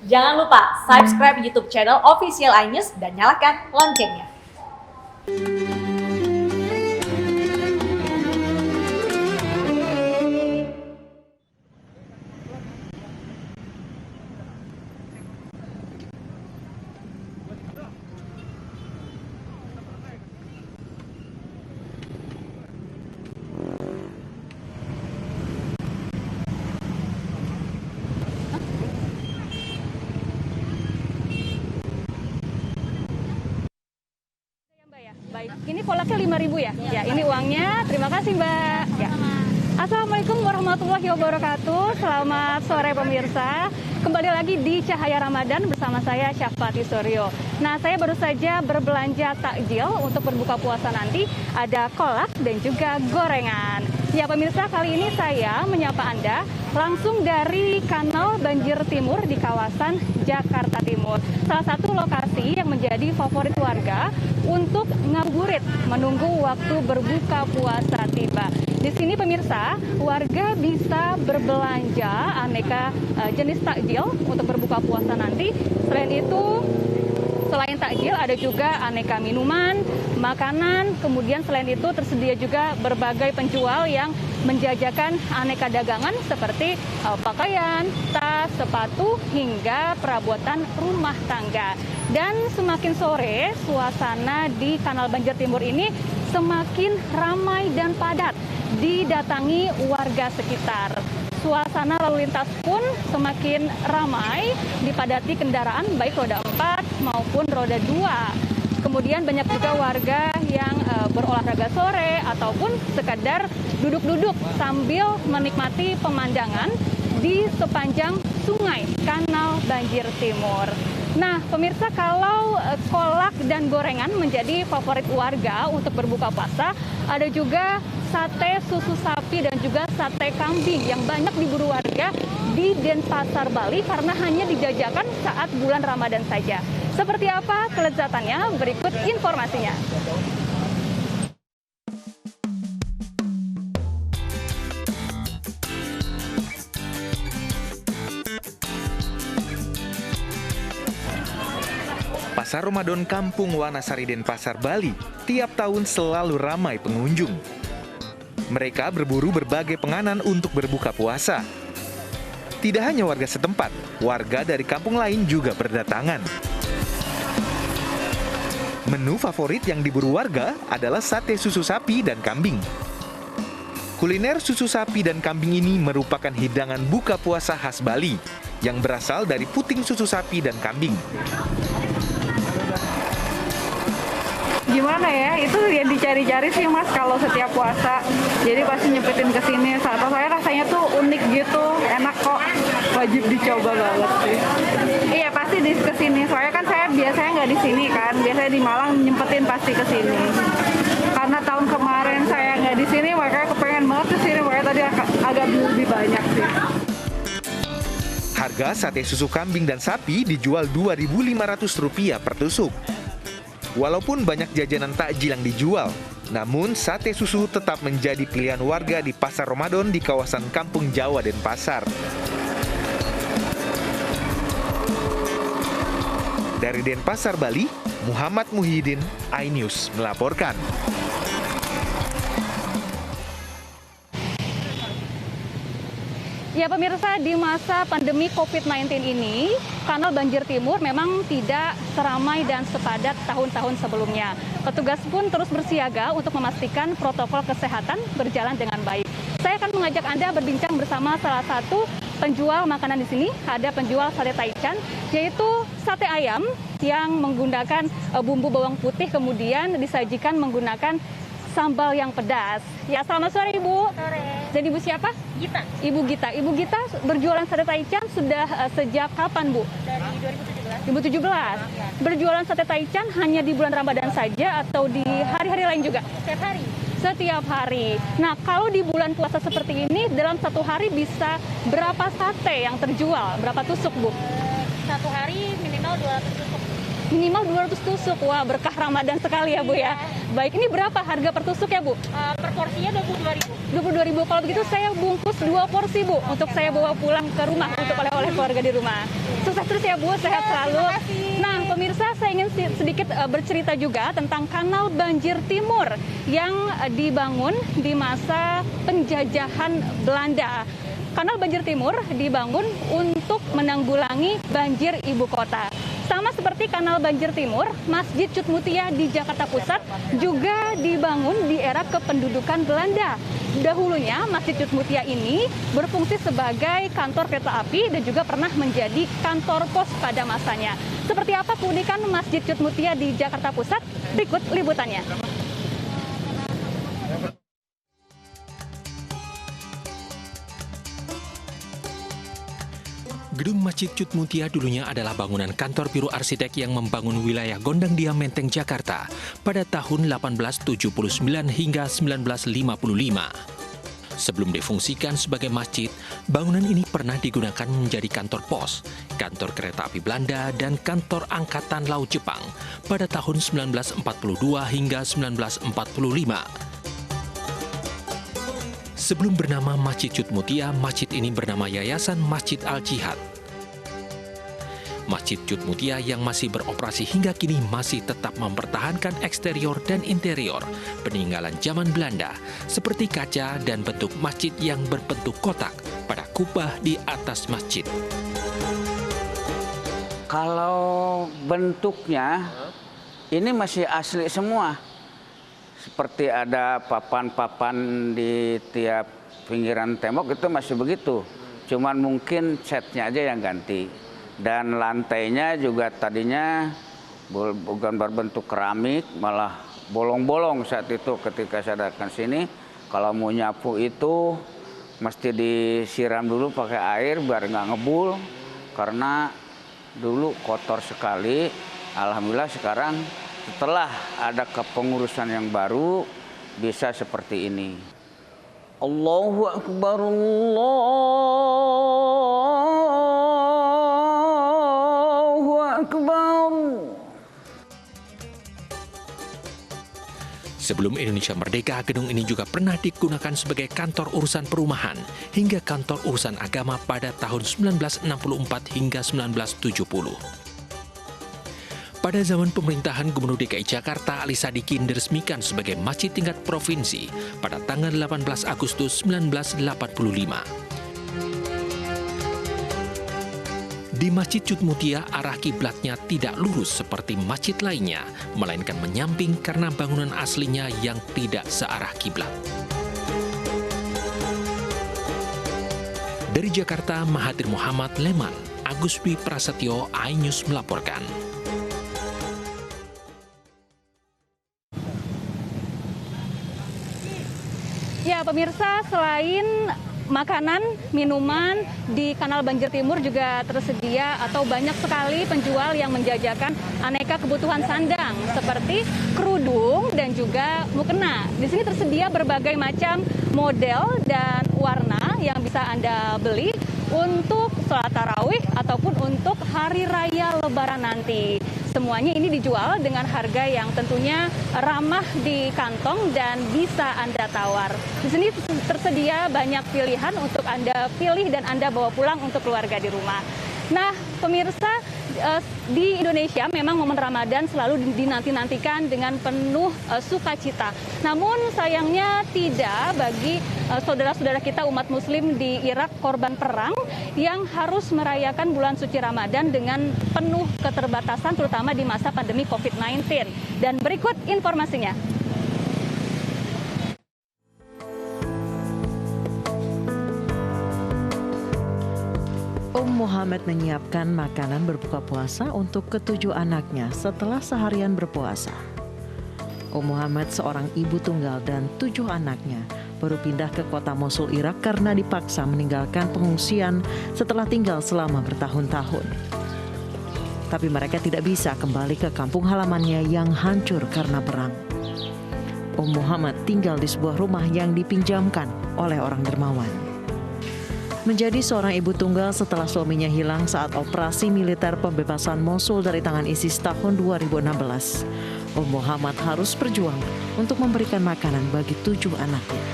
Jangan lupa subscribe YouTube channel Official iNews dan nyalakan loncengnya. Baik, ini kolaknya 5.000 ya? Ya, ini uangnya. Terima kasih, Mbak. Ya. Assalamualaikum warahmatullahi wabarakatuh. Selamat sore pemirsa. Kembali lagi di Cahaya Ramadan bersama saya Syafati Suryo. Nah, saya baru saja berbelanja takjil untuk berbuka puasa nanti. Ada kolak dan juga gorengan. Ya pemirsa, kali ini saya menyapa Anda langsung dari Kanal Banjir Timur di kawasan Jakarta Timur. Salah satu lokasi yang menjadi favorit warga untuk ngabuburit menunggu waktu berbuka puasa tiba. Di sini pemirsa, warga bisa berbelanja aneka jenis takjil untuk berbuka puasa nanti. Selain takjil, ada juga aneka minuman, makanan, kemudian selain itu tersedia juga berbagai penjual yang menjajakan aneka dagangan seperti pakaian, tas, sepatu, hingga perabotan rumah tangga. Dan semakin sore, suasana di Kanal Banjir Timur ini semakin ramai dan padat didatangi warga sekitar. Suasana lalu lintas pun semakin ramai, dipadati kendaraan baik roda 4 maupun roda 2. Kemudian banyak juga warga yang berolahraga sore ataupun sekadar duduk-duduk sambil menikmati pemandangan di sepanjang sungai Kanal Banjir Timur. Nah, pemirsa, kalau kolak dan gorengan menjadi favorit warga untuk berbuka puasa, ada juga sate susu sapi dan juga sate kambing yang banyak diburu warga di Denpasar, Bali karena hanya dijajakan saat bulan Ramadan saja. Seperti apa kelezatannya? Berikut informasinya. Pasar Ramadan Kampung Wanasari Denpasar, Bali tiap tahun selalu ramai pengunjung. Mereka berburu berbagai penganan untuk berbuka puasa. Tidak hanya warga setempat, warga dari kampung lain juga berdatangan. Menu favorit yang diburu warga adalah sate susu sapi dan kambing. Kuliner susu sapi dan kambing ini merupakan hidangan buka puasa khas Bali yang berasal dari puting susu sapi dan kambing. Gimana ya, itu yang dicari-cari sih Mas kalau setiap puasa. Jadi pasti nyempetin ke sini. Atau saya rasanya tuh unik gitu, enak kok. Wajib dicoba banget sih. Iya, pasti di kesini. Soalnya kan saya biasanya nggak di sini kan. Biasanya di Malang nyempetin pasti ke sini. Karena tahun kemarin saya nggak di sini, makanya kepengen banget ke sini. Makanya tadi agak lebih banyak sih. Harga sate susu kambing dan sapi dijual Rp2.500 per tusuk. Walaupun banyak jajanan takjil yang dijual, namun sate susu tetap menjadi pilihan warga di Pasar Ramadan di kawasan Kampung Jawa Denpasar. Dari Denpasar, Bali, Muhammad Muhyiddin, iNews melaporkan. Ya pemirsa, di masa pandemi COVID-19 ini, Kanal Banjir Timur memang tidak seramai dan sepadat tahun-tahun sebelumnya. Petugas pun terus bersiaga untuk memastikan protokol kesehatan berjalan dengan baik. Saya akan mengajak Anda berbincang bersama salah satu penjual makanan di sini. Ada penjual sate taichan, yaitu sate ayam yang menggunakan bumbu bawang putih, kemudian disajikan menggunakan sambal yang pedas. Ya, selamat sore Ibu. Sore. Dan Ibu siapa? Gita. Ibu Gita. Ibu Gita berjualan sate taichan sudah sejak kapan, Bu? Dari 2017. 2017. Berjualan sate taichan hanya di bulan Ramadan saja atau di hari-hari lain juga? Setiap hari. Setiap hari. Nah, kalau di bulan puasa seperti ini, dalam satu hari bisa berapa sate yang terjual? Berapa tusuk, Bu? Satu hari minimal 200 tusuk. Minimal 200 tusuk. Wah, berkah Ramadan sekali ya Bu ya. Baik, ini berapa harga per tusuk ya Bu? Per porsinya 22.000. 22.000. Kalau begitu saya bungkus 2 porsi Bu untuk saya bawa pulang ke rumah untuk oleh-oleh keluarga di rumah. Sukses terus ya Bu, sehat selalu. Terima kasih. Nah, pemirsa, saya ingin sedikit bercerita juga tentang Kanal Banjir Timur yang dibangun di masa penjajahan Belanda. Kanal Banjir Timur dibangun untuk menanggulangi banjir ibu kota. Sama seperti Kanal Banjir Timur, Masjid Cut Mutia di Jakarta Pusat juga dibangun di era kependudukan Belanda. Dahulunya Masjid Cut Mutia ini berfungsi sebagai kantor kereta api dan juga pernah menjadi kantor pos pada masanya. Seperti apa keunikan Masjid Cut Mutia di Jakarta Pusat? Berikut liputannya. Gedung Masjid Cut Mutia dulunya adalah bangunan kantor biro arsitek yang membangun wilayah Gondang Dia Menteng, Jakarta pada tahun 1879 hingga 1955. Sebelum difungsikan sebagai masjid, bangunan ini pernah digunakan menjadi kantor pos, kantor kereta api Belanda, dan kantor Angkatan Laut Jepang pada tahun 1942 hingga 1945. Sebelum bernama Masjid Cut Mutia, masjid ini bernama Yayasan Masjid Al-Jihad. Masjid Cut Mutia yang masih beroperasi hingga kini masih tetap mempertahankan eksterior dan interior peninggalan zaman Belanda seperti kaca dan bentuk masjid yang berbentuk kotak pada kubah di atas masjid. Kalau bentuknya ini masih asli semua. Seperti ada papan-papan di tiap pinggiran tembok itu masih begitu. Cuman mungkin catnya aja yang ganti. Dan lantainya juga tadinya bukan berbentuk keramik, malah bolong-bolong saat itu ketika saya datang sini. Kalau mau nyapu itu mesti disiram dulu pakai air biar nggak ngebul. Karena dulu kotor sekali. Alhamdulillah sekarang setelah ada kepengurusan yang baru, bisa seperti ini. Allahu Akbar, Allahu Akbar. Sebelum Indonesia merdeka, gedung ini juga pernah digunakan sebagai kantor urusan perumahan hingga kantor urusan agama pada tahun 1964 hingga 1970. Pada zaman pemerintahan Gubernur DKI Jakarta Ali Sadikin diresmikan sebagai masjid tingkat provinsi pada tanggal 18 Agustus 1985. Di Masjid Cut Mutia, arah kiblatnya tidak lurus seperti masjid lainnya, melainkan menyamping karena bangunan aslinya yang tidak searah kiblat. Dari Jakarta, Mahathir Muhammad Leman, Agus Dwi Prasetyo, iNews melaporkan. Ya, pemirsa, selain makanan, minuman di Kanal Banjir Timur juga tersedia atau banyak sekali penjual yang menjajakan aneka kebutuhan sandang seperti kerudung dan juga mukena. Di sini tersedia berbagai macam model dan warna yang bisa Anda beli untuk sholat tarawih ataupun untuk hari raya Lebaran nanti. Semuanya ini dijual dengan harga yang tentunya ramah di kantong dan bisa Anda tawar. Di sini tersedia banyak pilihan untuk Anda pilih dan Anda bawa pulang untuk keluarga di rumah. Nah, pemirsa, di Indonesia memang momen Ramadan selalu dinanti-nantikan dengan penuh sukacita. Namun sayangnya tidak bagi saudara-saudara kita umat muslim di Irak korban perang yang harus merayakan bulan suci Ramadan dengan penuh keterbatasan terutama di masa pandemi COVID-19. Dan berikut informasinya. Muhammad menyiapkan makanan berbuka puasa untuk ketujuh anaknya setelah seharian berpuasa. Muhammad seorang ibu tunggal dan 7 anaknya baru pindah ke kota Mosul, Irak karena dipaksa meninggalkan pengungsian setelah tinggal selama bertahun-tahun. Tapi mereka tidak bisa kembali ke kampung halamannya yang hancur karena perang. Muhammad tinggal di sebuah rumah yang dipinjamkan oleh orang dermawan. menjadi seorang ibu tunggal setelah suaminya hilang saat operasi militer pembebasan Mosul dari tangan ISIS tahun 2016. Muhammad harus berjuang untuk memberikan makanan bagi 7 anaknya.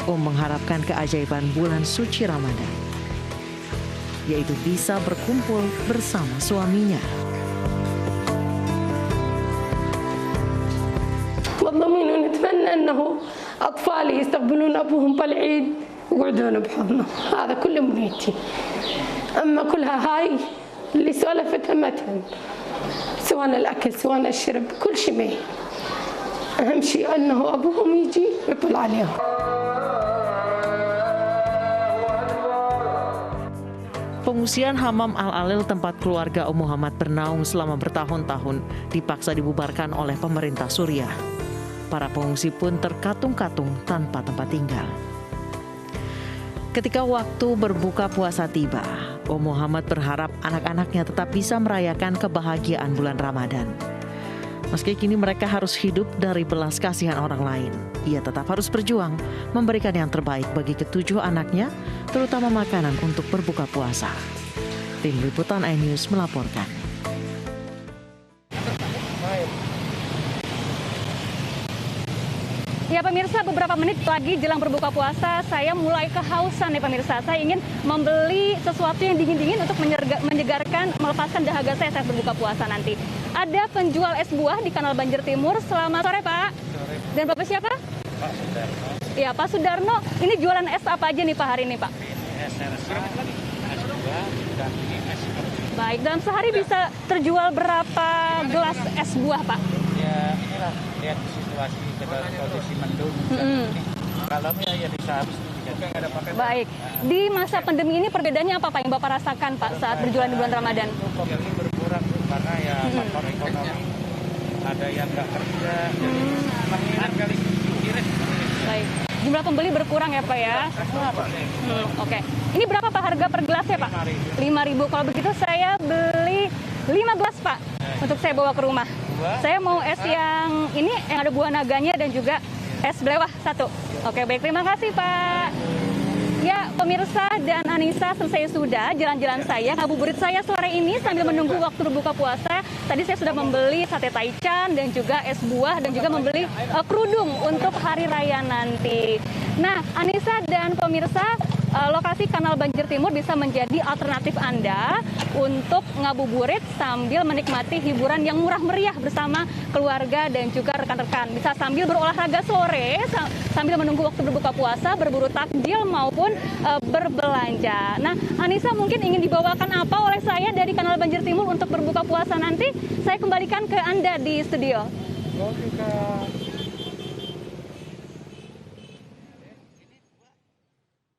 Mengharapkan keajaiban bulan suci Ramadan, yaitu bisa berkumpul bersama suaminya. والضمين ونتمنى انه اطفالي يستقبلون ابوهم بالعيد ويقعدون بحضنه، هذا كل امنيتي. اما كلها هاي اللي سولفتها ما تهم، سواء الاكل سواء الشرب كل شيء ما يهم. اهم شيء انه ابوهم يجي ويطل عليهم. Pengungsian Hammam Al-Alil tempat keluarga Muhammad bernaung selama bertahun-tahun dipaksa dibubarkan oleh pemerintah Suriah. Para pengungsi pun terkatung-katung tanpa tempat tinggal. Ketika waktu berbuka puasa tiba, Muhammad berharap anak-anaknya tetap bisa merayakan kebahagiaan bulan Ramadan. Meski kini mereka harus hidup dari belas kasihan orang lain, ia tetap harus berjuang memberikan yang terbaik bagi ke-7 anaknya, terutama makanan untuk berbuka puasa. Tim Liputan iNews melaporkan. Ya pemirsa, beberapa menit lagi jelang berbuka puasa, saya mulai kehausan nih pemirsa. Saya ingin membeli sesuatu yang dingin-dingin untuk menyegarkan, melepaskan dahaga saya saat berbuka puasa nanti. Ada penjual es buah di Kanal Banjir Timur. Selamat sore Pak. Sore. Dan Bapak siapa? Pak Sudarno. Ya Pak Sudarno, ini jualan es apa aja nih Pak hari ini Pak? Es buah dan es. Baik, dalam sehari bisa terjual berapa gelas es buah Pak? Ya inilah, lihat situasi kondisi mendung. Kalau ya bisa habis. Baik, di masa pandemi ini perbedaannya apa Pak yang Bapak rasakan Pak saat berjualan di bulan Ramadan? Pembeli berkurang karena ya faktor ekonomi, ada yang nggak kerja, jadi mengingat kali kiri. Baik, jumlah pembeli berkurang ya Pak ya? Oke, ini berapa Pak harga per gelasnya Pak? 5.000. Kalau begitu saya beli 5 gelas Pak untuk saya bawa ke rumah. Saya mau es yang ini yang ada buah naganya dan juga es belewah 1. Oke, baik. Terima kasih, Pak. Ya, pemirsa dan Anissa, selesai sudah jalan-jalan saya, ngabuburit saya sore ini sambil menunggu waktu berbuka puasa. Tadi saya sudah membeli sate taichan dan juga es buah dan juga membeli kerudung untuk hari raya nanti. Nah, Anissa dan pemirsa, lokasi Kanal Banjir Timur bisa menjadi alternatif Anda untuk ngabuburit sambil menikmati hiburan yang murah meriah bersama keluarga dan juga rekan-rekan. Bisa sambil berolahraga sore, sambil menunggu waktu berbuka puasa, berburu takjil maupun berbelanja. Nah, Anissa mungkin ingin dibawakan apa oleh saya dari Kanal Banjir Timur untuk berbuka puasa nanti? Saya kembalikan ke Anda di studio.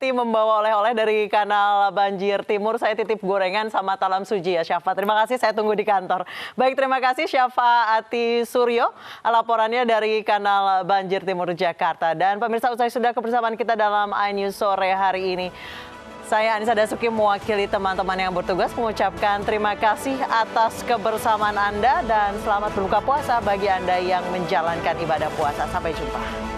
Membawa oleh-oleh dari Kanal Banjir Timur, saya titip gorengan sama talam suji ya Syafa. Terima kasih, saya tunggu di kantor. Baik, terima kasih Syafa Ati Suryo, laporannya dari Kanal Banjir Timur Jakarta. Dan pemirsa, usai sudah kebersamaan kita dalam iNews sore hari ini. Saya Anissa Dasuki mewakili teman-teman yang bertugas mengucapkan terima kasih atas kebersamaan Anda dan selamat berbuka puasa bagi Anda yang menjalankan ibadah puasa. Sampai jumpa.